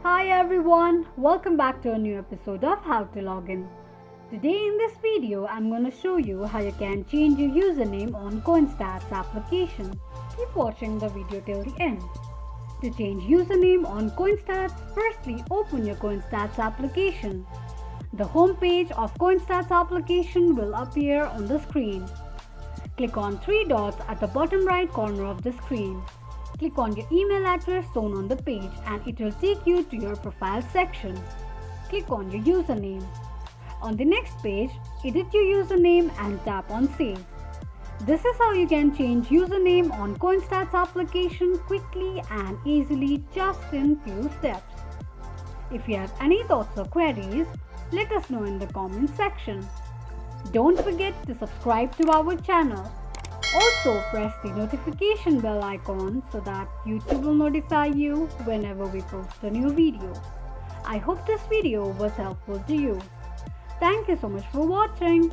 Hi everyone, welcome back to a new episode of How to Login. Today in this video, I'm going to show you how you can change your username on CoinStats application. Keep watching the video till the end. To change username on CoinStats, firstly open your CoinStats application. The home page of CoinStats application will appear on the screen. Click on three dots at the bottom right corner of the screen. Click on your email address shown on the page and it will take you to your profile section. Click on your username. On the next page, edit your username and tap on Save. This is how you can change username on CoinStats application quickly and easily just in few steps. If you have any thoughts or queries, let us know in the comment section. Don't forget to subscribe to our channel. Also press the notification bell icon so that YouTube will notify you whenever we post a new video. I hope this video was helpful to you. Thank you so much for watching.